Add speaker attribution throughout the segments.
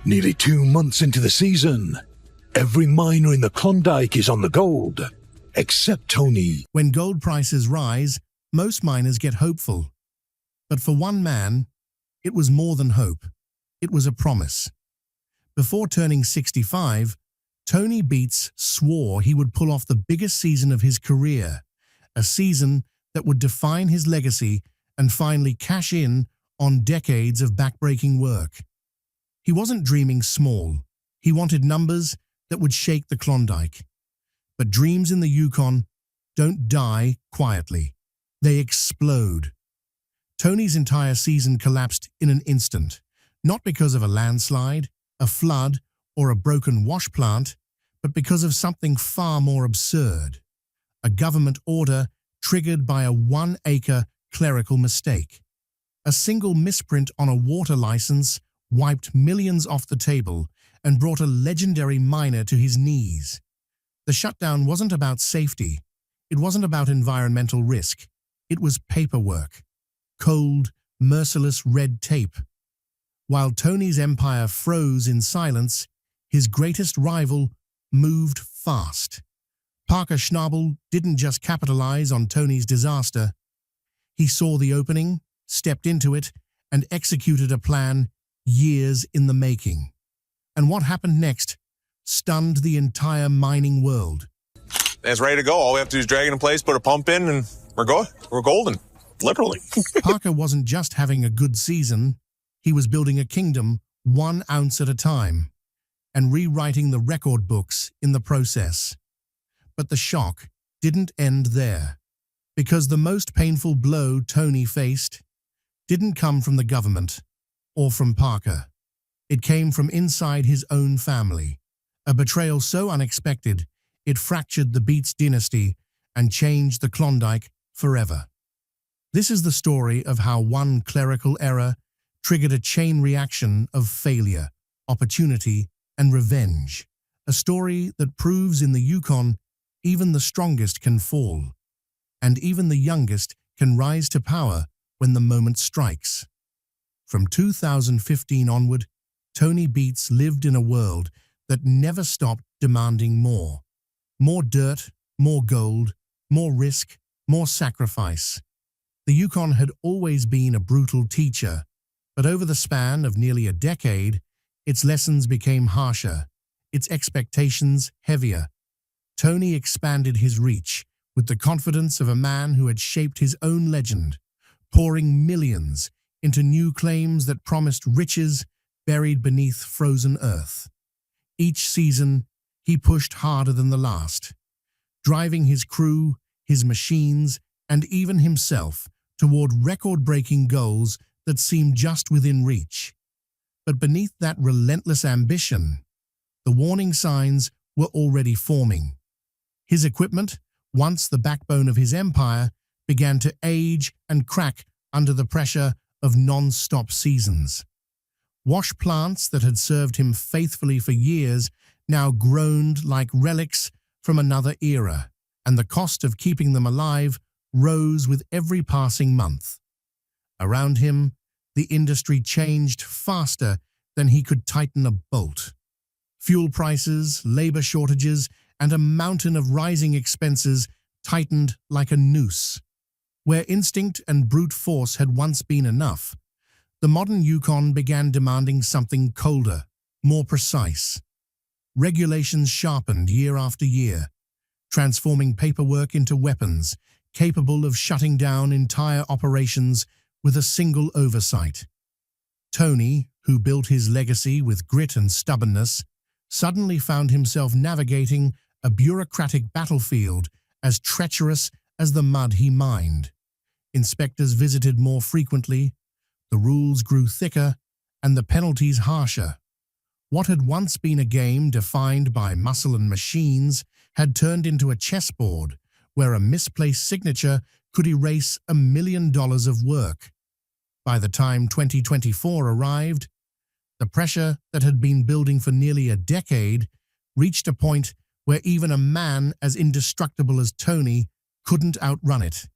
Speaker 1: Nearly 2 months into the season, every miner in the Klondike is on the gold, except Tony.
Speaker 2: When gold prices rise, most miners get hopeful. But for one man, it was more than hope. It was a promise. Before turning 65, Tony Beets swore he would pull off the biggest season of his career, a season that would define his legacy and finally cash in on decades of backbreaking work. He wasn't dreaming small. He wanted numbers that would shake the Klondike. But dreams in the Yukon don't die quietly. They explode. Tony's entire season collapsed in an instant, not because of a landslide, a flood, or a broken wash plant, but because of something far more absurd. A government order triggered by a 1-acre clerical mistake. A single misprint on a water license wiped millions off the table and brought a legendary miner to his knees. The shutdown wasn't about safety. It wasn't about environmental risk. It was paperwork. Cold, merciless red tape. While Tony's empire froze in silence, his greatest rival moved fast. Parker Schnabel didn't just capitalize on Tony's disaster. He saw the opening, stepped into it, and executed a plan years in the making. And what happened next stunned the entire mining world.
Speaker 3: It's ready to go. All we have to do is drag it in place, put a pump in, and we're golden, literally.
Speaker 2: Parker wasn't just having a good season. He was building a kingdom 1 ounce at a time and rewriting the record books in the process. But the shock didn't end there, because the most painful blow Tony faced didn't come from the government or from Parker. It came from inside his own family, a betrayal so unexpected it fractured the Beets dynasty and changed the Klondike forever. This is the story of how one clerical error triggered a chain reaction of failure, opportunity, and revenge. A story that proves in the Yukon even the strongest can fall, and even the youngest can rise to power when the moment strikes. From 2015 onward, Tony Beets lived in a world that never stopped demanding more. More dirt, more gold, more risk, more sacrifice. The Yukon had always been a brutal teacher, but over the span of nearly a decade, its lessons became harsher, its expectations heavier. Tony expanded his reach with the confidence of a man who had shaped his own legend, pouring millions into new claims that promised riches buried beneath frozen earth. Each season, he pushed harder than the last, driving his crew, his machines, and even himself toward record-breaking goals that seemed just within reach. But beneath that relentless ambition, the warning signs were already forming. His equipment, once the backbone of his empire, began to age and crack under the pressure of non-stop seasons. Wash plants that had served him faithfully for years now groaned like relics from another era, and the cost of keeping them alive rose with every passing month. Around him, the industry changed faster than he could tighten a bolt. Fuel prices, labor shortages, and a mountain of rising expenses tightened like a noose. Where instinct and brute force had once been enough, the modern Yukon began demanding something colder, more precise. Regulations sharpened year after year, transforming paperwork into weapons capable of shutting down entire operations with a single oversight. Tony, who built his legacy with grit and stubbornness, suddenly found himself navigating a bureaucratic battlefield as treacherous as the mud he mined. Inspectors visited more frequently, the rules grew thicker, and the penalties harsher. What had once been a game defined by muscle and machines had turned into a chessboard where a misplaced signature could erase $1 million of work. By the time 2024 arrived, the pressure that had been building for nearly a decade reached a point where even a man as indestructible as Tony couldn't outrun it.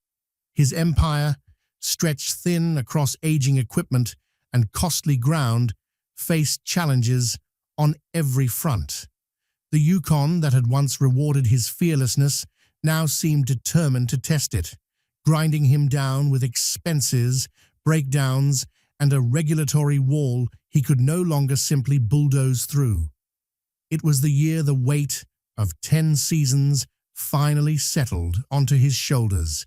Speaker 2: His empire, stretched thin across aging equipment and costly ground, faced challenges on every front. The Yukon that had once rewarded his fearlessness now seemed determined to test it, grinding him down with expenses, breakdowns, and a regulatory wall he could no longer simply bulldoze through. It was the year the weight of 10 seasons finally settled onto his shoulders,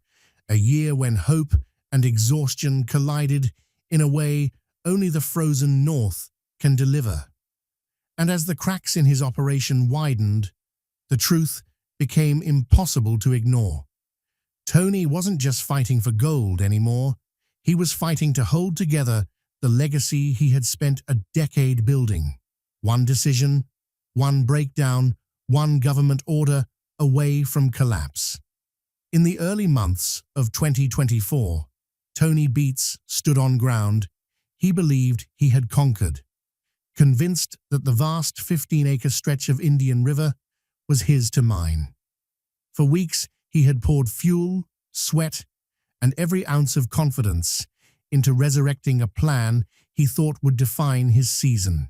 Speaker 2: a year when hope and exhaustion collided in a way only the frozen north can deliver. And as the cracks in his operation widened, the truth became impossible to ignore. Tony wasn't just fighting for gold anymore, he was fighting to hold together the legacy he had spent a decade building. One decision, one breakdown, one government order away from collapse. In the early months of 2024, Tony Beets stood on ground he believed he had conquered, convinced that the vast 15-acre stretch of Indian River was his to mine. For weeks, he had poured fuel, sweat, and every ounce of confidence into resurrecting a plan he thought would define his season.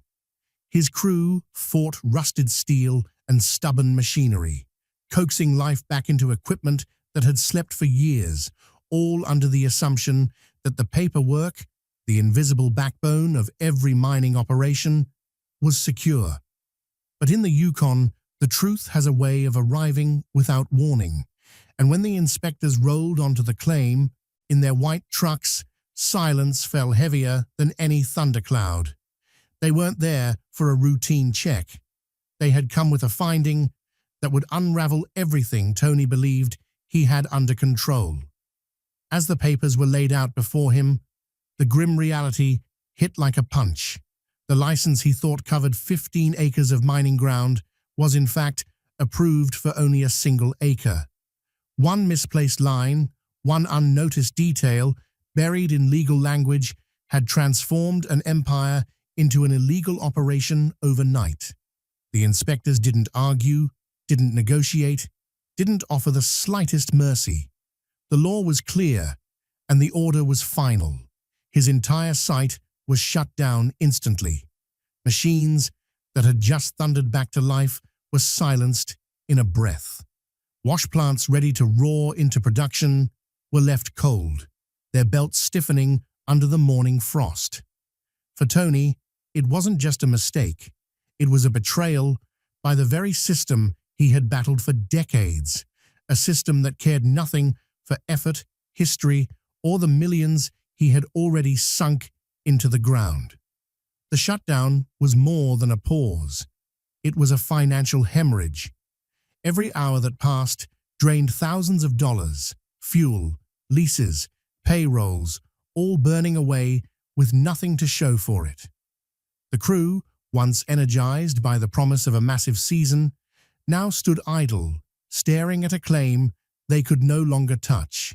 Speaker 2: His crew fought rusted steel and stubborn machinery, coaxing life back into equipment that had slept for years, all under the assumption that the paperwork, the invisible backbone of every mining operation, was secure. But in the Yukon, the truth has a way of arriving without warning, and when the inspectors rolled onto the claim, in their white trucks, silence fell heavier than any thundercloud. They weren't there for a routine check. They had come with a finding that would unravel everything Tony believed he had under control. As the papers were laid out before him, the grim reality hit like a punch. The license he thought covered 15 acres of mining ground was in fact approved for only a single acre. One misplaced line, one unnoticed detail, buried in legal language, had transformed an empire into an illegal operation overnight. The inspectors didn't argue, didn't negotiate, didn't offer the slightest mercy. The law was clear, and the order was final. His entire site was shut down instantly. Machines that had just thundered back to life were silenced in a breath. Wash plants ready to roar into production were left cold, their belts stiffening under the morning frost. For Tony, it wasn't just a mistake. It was a betrayal by the very system he had battled for decades, a system that cared nothing for effort, history, or the millions he had already sunk into the ground. The shutdown was more than a pause. It was a financial hemorrhage. Every hour that passed drained thousands of dollars, fuel, leases, payrolls, all burning away with nothing to show for it. The crew, once energized by the promise of a massive season, now stood idle, staring at a claim they could no longer touch.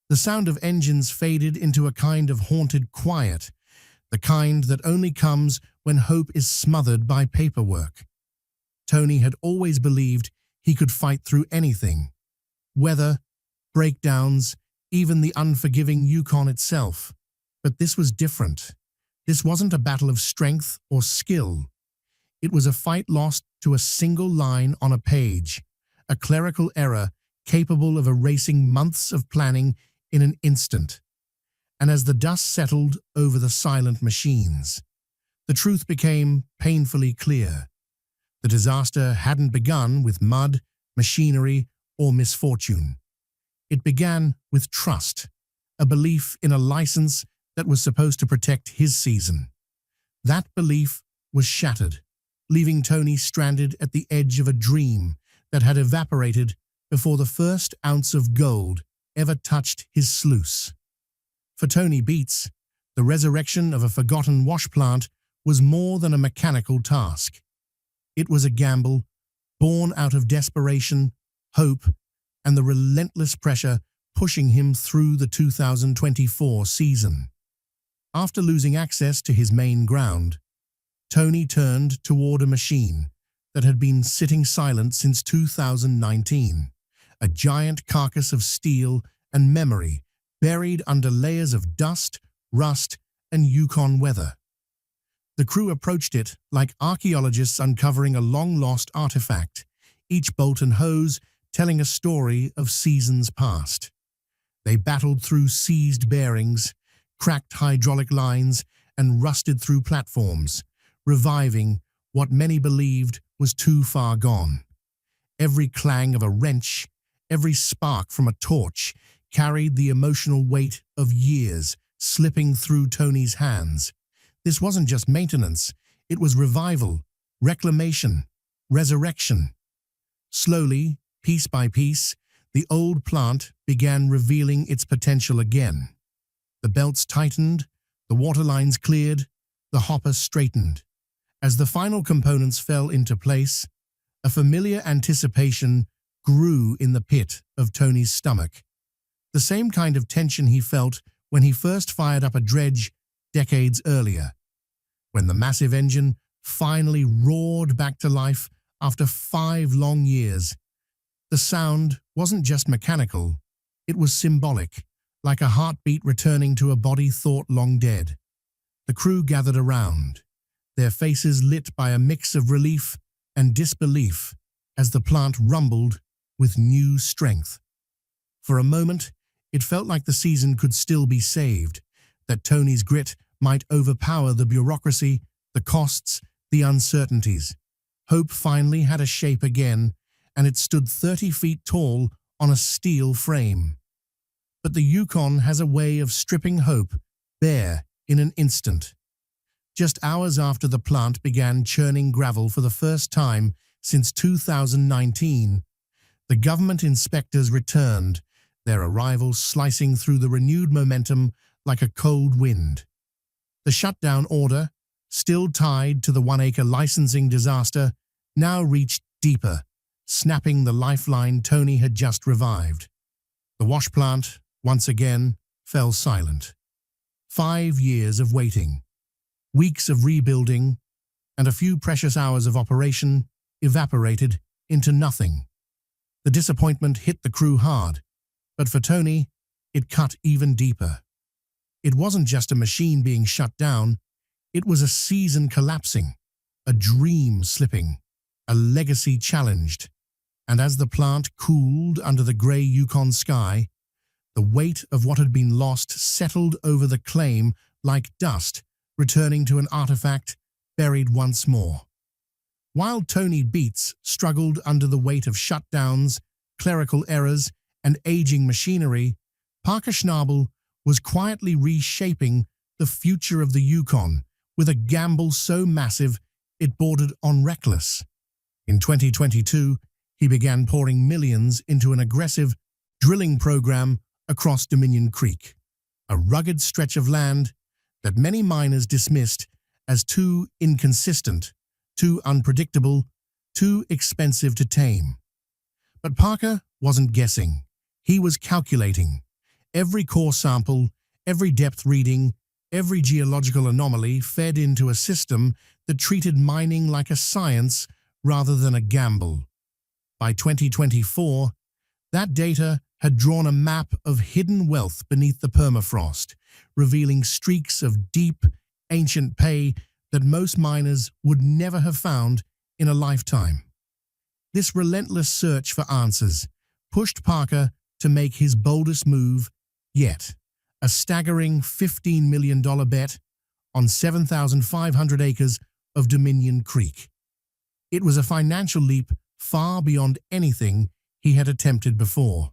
Speaker 2: The sound of engines faded into a kind of haunted quiet, the kind that only comes when hope is smothered by paperwork. Tony had always believed he could fight through anything. Weather, breakdowns, even the unforgiving Yukon itself. But this was different. This wasn't a battle of strength or skill. It was a fight lost to a single line on a page, a clerical error capable of erasing months of planning in an instant. And as the dust settled over the silent machines, the truth became painfully clear. The disaster hadn't begun with mud, machinery, or misfortune. It began with trust, a belief in a license that was supposed to protect his season. That belief was shattered, leaving Tony stranded at the edge of a dream that had evaporated before the first ounce of gold ever touched his sluice. For Tony Beets, the resurrection of a forgotten wash plant was more than a mechanical task. It was a gamble, born out of desperation, hope, and the relentless pressure pushing him through the 2024 season. After losing access to his main ground, Tony turned toward a machine that had been sitting silent since 2019, a giant carcass of steel and memory buried under layers of dust, rust, and Yukon weather. The crew approached it like archaeologists uncovering a long-lost artifact, each bolt and hose telling a story of seasons past. They battled through seized bearings, cracked hydraulic lines, and rusted through platforms, reviving what many believed was too far gone. Every clang of a wrench, every spark from a torch carried the emotional weight of years slipping through Tony's hands. This wasn't just maintenance, it was revival, reclamation, resurrection. Slowly, piece by piece, the old plant began revealing its potential again. The belts tightened, the water lines cleared, the hopper straightened. As the final components fell into place, a familiar anticipation grew in the pit of Tony's stomach. The same kind of tension he felt when he first fired up a dredge decades earlier, when the massive engine finally roared back to life after 5 long years. The sound wasn't just mechanical, it was symbolic, like a heartbeat returning to a body thought long dead. The crew gathered around, their faces lit by a mix of relief and disbelief as the plant rumbled with new strength. For a moment, it felt like the season could still be saved, that Tony's grit might overpower the bureaucracy, the costs, the uncertainties. Hope finally had a shape again, and it stood 30 feet tall on a steel frame. But the Yukon has a way of stripping hope bare in an instant. Just hours after the plant began churning gravel for the first time since 2019, the government inspectors returned, their arrival slicing through the renewed momentum like a cold wind. The shutdown order, still tied to the 1-acre licensing disaster, now reached deeper, snapping the lifeline Tony had just revived. The wash plant, once again, fell silent. 5 years of waiting, weeks of rebuilding, and a few precious hours of operation evaporated into nothing. The disappointment hit the crew hard, but for Tony, it cut even deeper. It wasn't just a machine being shut down, it was a season collapsing, a dream slipping, a legacy challenged. And as the plant cooled under the grey Yukon sky, the weight of what had been lost settled over the claim like dust, returning to an artifact buried once more. While Tony Beets struggled under the weight of shutdowns, clerical errors, and aging machinery, Parker Schnabel was quietly reshaping the future of the Yukon with a gamble so massive it bordered on reckless. In 2022, he began pouring millions into an aggressive drilling program across Dominion Creek, a rugged stretch of land that many miners dismissed as too inconsistent, too unpredictable, too expensive to tame. But Parker wasn't guessing. He was calculating. Every core sample, every depth reading, every geological anomaly fed into a system that treated mining like a science rather than a gamble. By 2024, that data had drawn a map of hidden wealth beneath the permafrost, revealing streaks of deep, ancient pay that most miners would never have found in a lifetime. This relentless search for answers pushed Parker to make his boldest move yet, a staggering $15 million bet on 7,500 acres of Dominion Creek. It was a financial leap far beyond anything he had attempted before,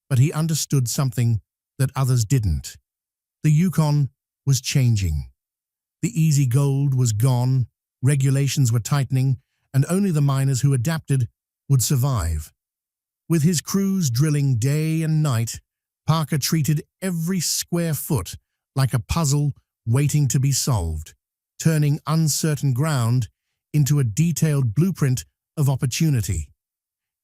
Speaker 2: but he understood something that others didn't. The Yukon was changing. The easy gold was gone, regulations were tightening, and only the miners who adapted would survive. With his crews drilling day and night, Parker treated every square foot like a puzzle waiting to be solved, turning uncertain ground into a detailed blueprint of opportunity.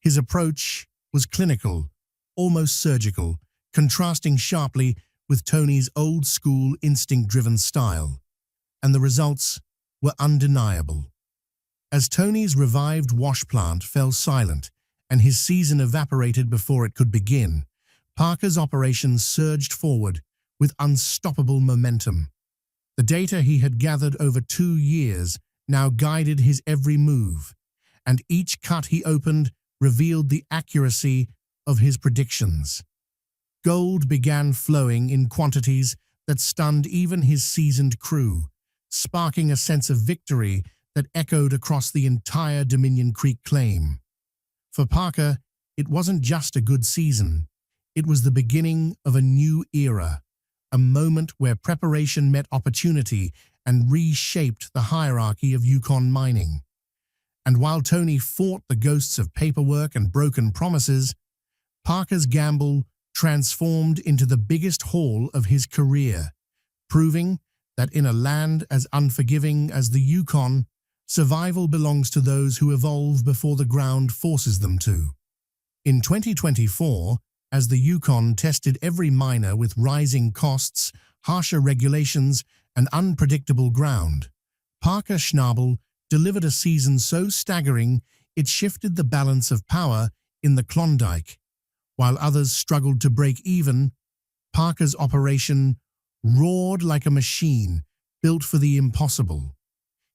Speaker 2: His approach was clinical, almost surgical, contrasting sharply with Tony's old-school instinct-driven style, and the results were undeniable. As Tony's revived wash plant fell silent and his season evaporated before it could begin, Parker's operations surged forward with unstoppable momentum. The data he had gathered over 2 years now guided his every move, and each cut he opened revealed the accuracy of his predictions. Gold began flowing in quantities that stunned even his seasoned crew, sparking a sense of victory that echoed across the entire Dominion Creek claim. For Parker, it wasn't just a good season. It was the beginning of a new era, a moment where preparation met opportunity and reshaped the hierarchy of Yukon mining. And while Tony fought the ghosts of paperwork and broken promises, Parker's gamble transformed into the biggest haul of his career, proving that in a land as unforgiving as the Yukon, survival belongs to those who evolve before the ground forces them to. In 2024, as the Yukon tested every miner with rising costs, harsher regulations, and unpredictable ground, Parker Schnabel delivered a season so staggering it shifted the balance of power in the Klondike. While others struggled to break even, Parker's operation roared like a machine built for the impossible.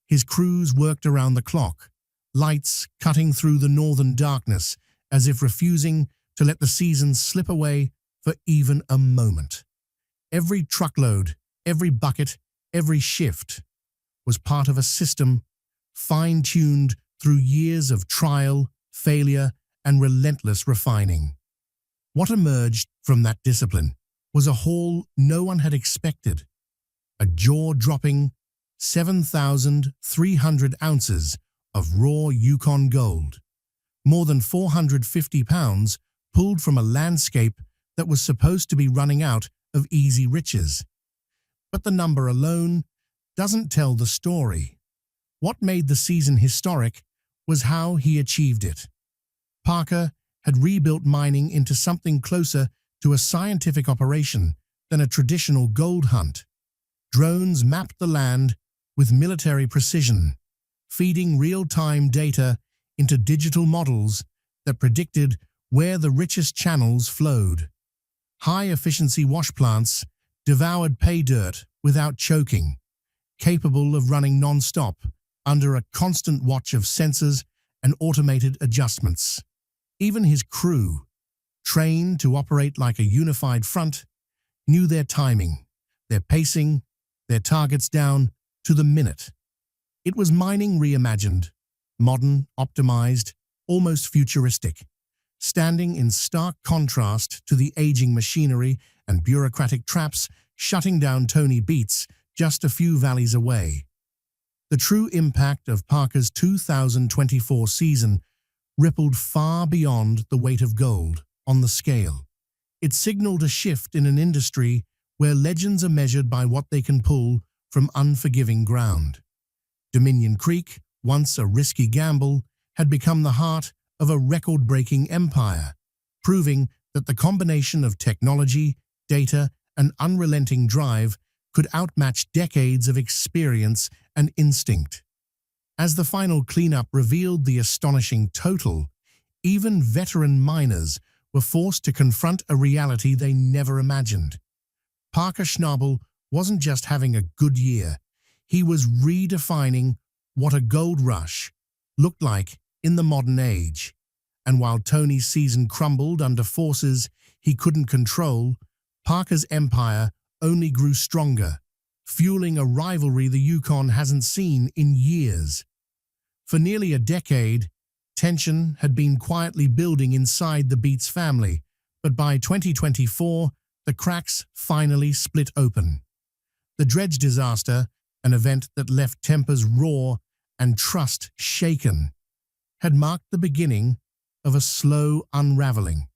Speaker 2: His crews worked around the clock, lights cutting through the northern darkness as if refusing to let the season slip away for even a moment. Every truckload, every bucket, every shift was part of a system fine-tuned through years of trial, failure, and relentless refining. What emerged from that discipline was a haul no one had expected, a jaw-dropping 7,300 ounces of raw Yukon gold, more than 450 pounds pulled from a landscape that was supposed to be running out of easy riches. But the number alone doesn't tell the story. What made the season historic was how he achieved it. Parker had rebuilt mining into something closer to a scientific operation than a traditional gold hunt. Drones mapped the land with military precision, feeding real-time data into digital models that predicted where the richest channels flowed. High-efficiency wash plants devoured pay dirt without choking, capable of running non-stop under a constant watch of sensors and automated adjustments. Even his crew, trained to operate like a unified front, knew their timing, their pacing, their targets down to the minute. It was mining reimagined, modern, optimized, almost futuristic, standing in stark contrast to the aging machinery and bureaucratic traps shutting down Tony Beets just a few valleys away. The true impact of Parker's 2024 season rippled far beyond the weight of gold on the scale. It signaled a shift in an industry where legends are measured by what they can pull from unforgiving ground. Dominion Creek, once a risky gamble, had become the heart of a record-breaking empire, proving that the combination of technology, data, and unrelenting drive could outmatch decades of experience and instinct. As the final cleanup revealed the astonishing total, even veteran miners were forced to confront a reality they never imagined. Parker Schnabel wasn't just having a good year, he was redefining what a gold rush looked like in the modern age. And while Tony's season crumbled under forces he couldn't control, Parker's empire only grew stronger, fueling a rivalry the Yukon hasn't seen in years. For nearly a decade, tension had been quietly building inside the Beets family, but by 2024, the cracks finally split open. The dredge disaster, an event that left tempers raw and trust shaken, had marked the beginning of a slow unraveling.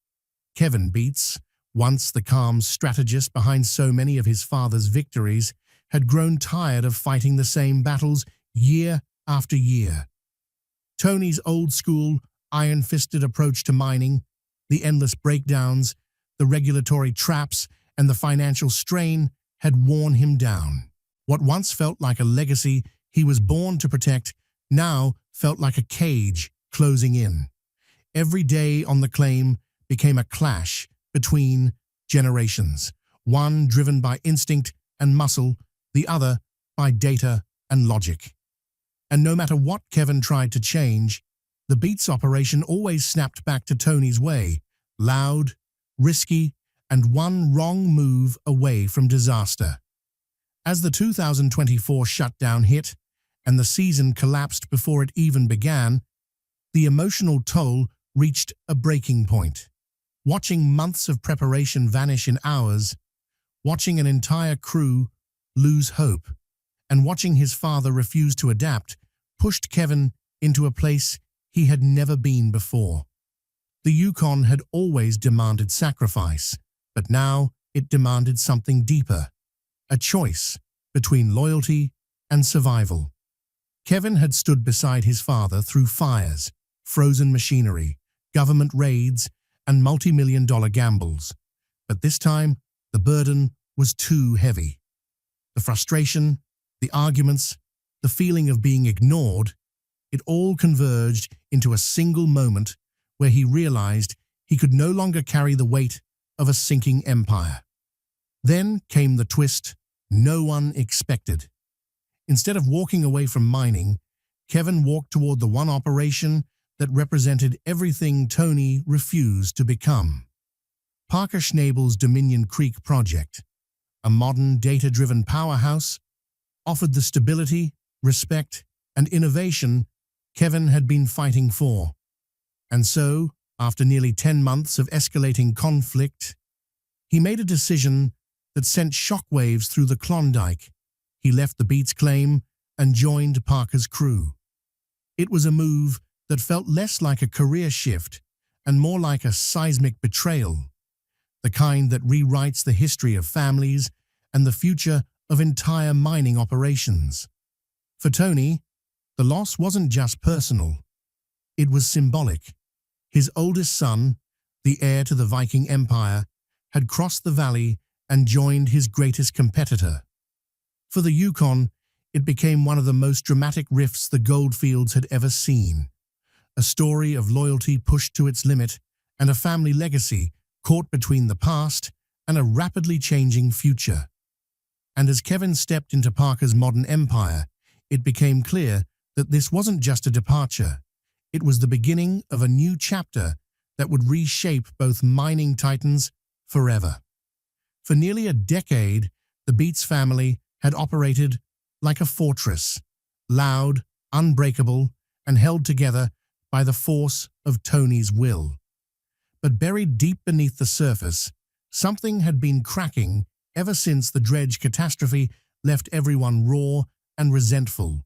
Speaker 2: Kevin Beets, once the calm strategist behind so many of his father's victories, had grown tired of fighting the same battles year after year. Tony's old-school, iron-fisted approach to mining, the endless breakdowns, the regulatory traps, and the financial strain had worn him down. What once felt like a legacy he was born to protect now felt like a cage closing in. Every day on the claim became a clash between generations, one driven by instinct and muscle, the other by data and logic. And no matter what Kevin tried to change, the Beets operation always snapped back to Tony's way, loud, risky, and one wrong move away from disaster. As the 2024 shutdown hit and the season collapsed before it even began, the emotional toll reached a breaking point. Watching months of preparation vanish in hours, watching an entire crew lose hope, and watching his father refuse to adapt pushed Kevin into a place he had never been before. The Yukon had always demanded sacrifice, but now it demanded something deeper, a choice between loyalty and survival. Kevin had stood beside his father through fires, frozen machinery, government raids, and multi-million-dollar gambles. But this time, the burden was too heavy. The frustration, the arguments, the feeling of being ignored, it all converged into a single moment where he realized he could no longer carry the weight of a sinking empire. Then came the twist no one expected. Instead of walking away from mining, Kevin walked toward the one operation that represented everything Tony refused to become. Parker Schnabel's Dominion Creek project, a modern data-driven powerhouse, offered the stability, respect, and innovation Kevin had been fighting for. And so, after nearly 10 months of escalating conflict, he made a decision that sent shockwaves through the Klondike. He left the Beets claim and joined Parker's crew. It was a move that felt less like a career shift and more like a seismic betrayal, the kind that rewrites the history of families and the future of entire mining operations. For Tony, the loss wasn't just personal. It was symbolic. His oldest son, the heir to the Viking Empire, had crossed the valley and joined his greatest competitor. For the Yukon, it became one of the most dramatic rifts the goldfields had ever seen. A story of loyalty pushed to its limit and a family legacy caught between the past and a rapidly changing future. And as Kevin stepped into Parker's modern empire, it became clear that this wasn't just a departure. It was the beginning of a new chapter that would reshape both mining titans forever. For nearly a decade, the Beets family had operated like a fortress, loud, unbreakable, and held together by the force of Tony's will. But buried deep beneath the surface, something had been cracking ever since the dredge catastrophe left everyone raw and resentful.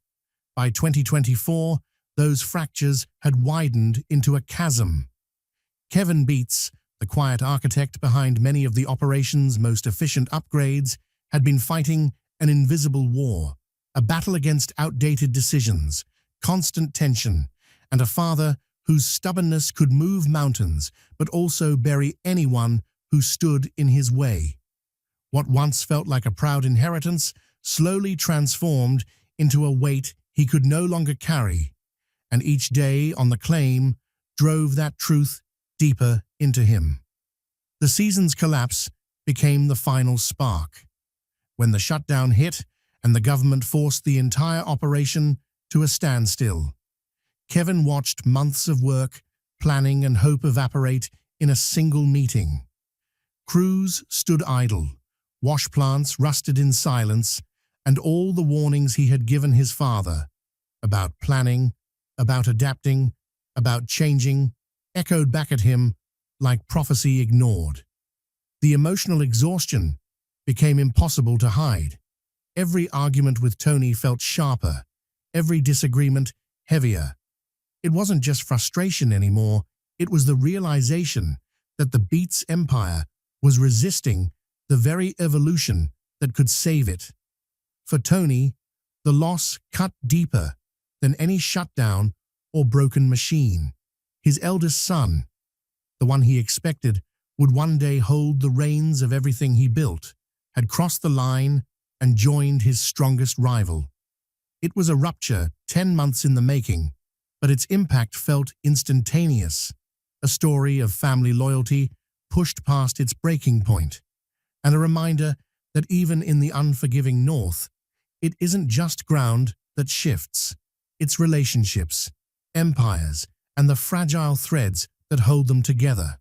Speaker 2: By 2024, those fractures had widened into a chasm. Kevin Beets, the quiet architect behind many of the operation's most efficient upgrades, had been fighting an invisible war, a battle against outdated decisions, constant tension, and a father whose stubbornness could move mountains but also bury anyone who stood in his way. What once felt like a proud inheritance slowly transformed into a weight he could no longer carry, and each day on the claim drove that truth deeper into him. The season's collapse became the final spark. When the shutdown hit and the government forced the entire operation to a standstill, Kevin watched months of work, planning, and hope evaporate in a single meeting. Crews stood idle, wash plants rusted in silence, and all the warnings he had given his father about planning, about adapting, about changing, echoed back at him like prophecy ignored. The emotional exhaustion became impossible to hide. Every argument with Tony felt sharper, every disagreement heavier. It wasn't just frustration anymore, it was the realization that the Beets empire was resisting the very evolution that could save it. For Tony, the loss cut deeper than any shutdown or broken machine. His eldest son, the one he expected would one day hold the reins of everything he built, had crossed the line and joined his strongest rival. It was a rupture 10 months in the making, but its impact felt instantaneous, a story of family loyalty pushed past its breaking point, and a reminder that even in the unforgiving North, It isn't just ground that shifts. It's relationships, empires, and the fragile threads that hold them together.